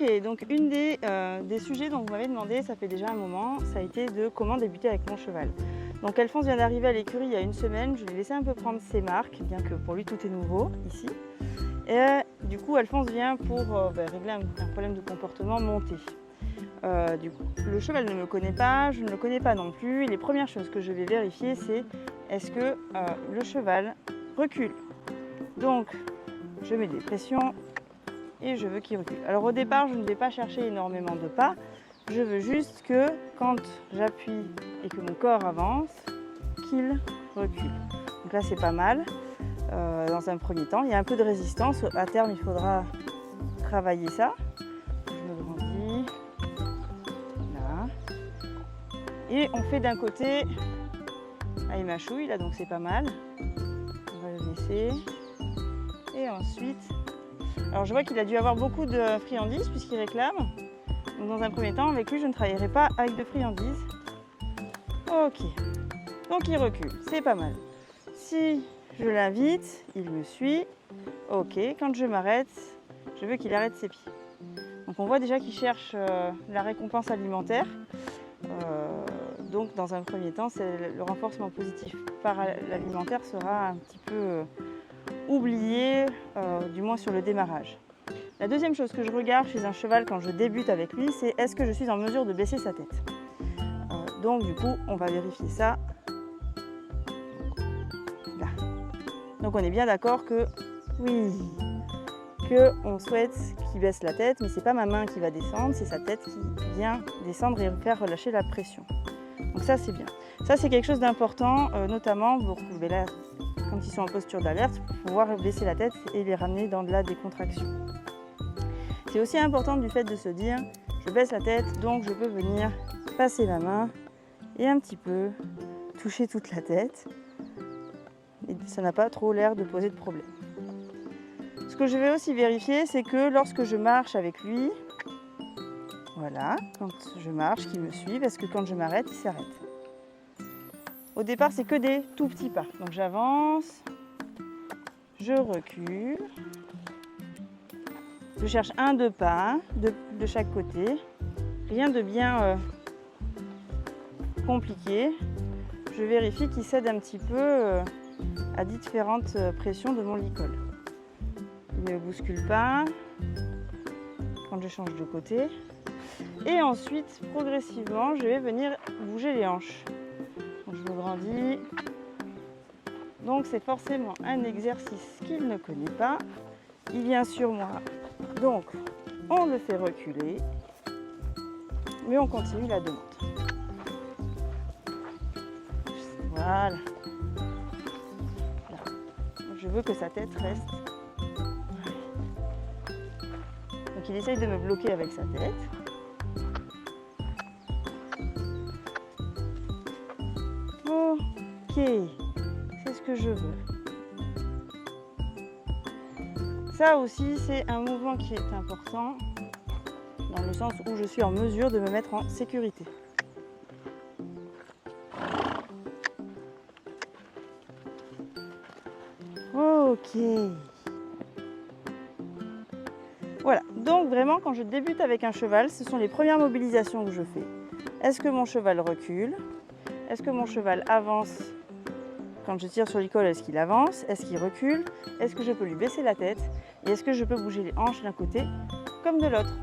Ok, donc une des sujets dont vous m'avez demandé, ça fait déjà un moment, ça a été de comment débuter avec mon cheval. Donc Alphonse vient d'arriver à l'écurie il y a une semaine, je lui ai laissé un peu prendre ses marques, bien que pour lui tout est nouveau ici. Et du coup Alphonse vient pour régler un problème de comportement monté. Du coup, le cheval ne me connaît pas, je ne le connais pas non plus. Et les premières choses que je vais vérifier, c'est est-ce que le cheval recule. Donc je mets des pressions et je veux qu'il recule. Alors au départ, je ne vais pas chercher énormément de pas. Je veux juste que quand j'appuie et que mon corps avance, qu'il recule. Donc là, c'est pas mal. Dans un premier temps, il y a un peu de résistance. À terme, il faudra travailler ça. Je me grandis. Là. Et on fait d'un côté à mâchouille, là, donc c'est pas mal. On va le laisser. Et ensuite, alors je vois qu'il a dû avoir beaucoup de friandises puisqu'il réclame. Donc dans un premier temps, avec lui, je ne travaillerai pas avec de friandises. Ok, donc il recule, c'est pas mal. Si je l'invite, il me suit. Ok, quand je m'arrête, je veux qu'il arrête ses pieds. Donc on voit déjà qu'il cherche la récompense alimentaire. Donc dans un premier temps, le renforcement positif par l'alimentaire sera un petit peu oublié, du moins sur le démarrage. La deuxième chose que je regarde chez un cheval quand je débute avec lui, c'est est-ce que je suis en mesure de baisser sa tête. Donc du coup, on va vérifier ça. Là. Donc on est bien d'accord que oui, qu'on souhaite qu'il baisse la tête, mais c'est pas ma main qui va descendre, c'est sa tête qui vient descendre et faire relâcher la pression. Donc ça c'est bien. Ça c'est quelque chose d'important, notamment pour là, quand ils sont en posture d'alerte, pour pouvoir baisser la tête et les ramener dans de la décontraction. C'est aussi important du fait de se dire, je baisse la tête, donc je peux venir passer ma main et un petit peu toucher toute la tête. Et ça n'a pas trop l'air de poser de problème. Ce que je vais aussi vérifier, c'est que lorsque je marche avec lui, voilà, quand je marche, qu'il me suit, parce que quand je m'arrête, il s'arrête. Au départ, c'est que des tout petits pas. Donc j'avance, je recule. Je cherche 1-2 pas de chaque côté. Rien de bien compliqué. Je vérifie qu'il cède un petit peu à différentes pressions de mon licol. Il ne me bouscule pas quand je change de côté. Et ensuite, progressivement, je vais venir bouger les hanches. Donc, je me grandis. Donc c'est forcément un exercice qu'il ne connaît pas. Il vient sur moi. Donc, on le fait reculer, mais on continue la demande. Voilà. Là. Je veux que sa tête reste. Donc, il essaye de me bloquer avec sa tête. Ok, c'est ce que je veux. Ça aussi, c'est un mouvement qui est important dans le sens où je suis en mesure de me mettre en sécurité. Ok. Voilà, donc vraiment quand je débute avec un cheval, ce sont les premières mobilisations que je fais. Est-ce que mon cheval recule? Est-ce que mon cheval avance? Quand je tire sur l'école, est-ce qu'il avance? Est-ce qu'il recule? Est-ce que je peux lui baisser la tête? Et est-ce que je peux bouger les hanches d'un côté comme de l'autre?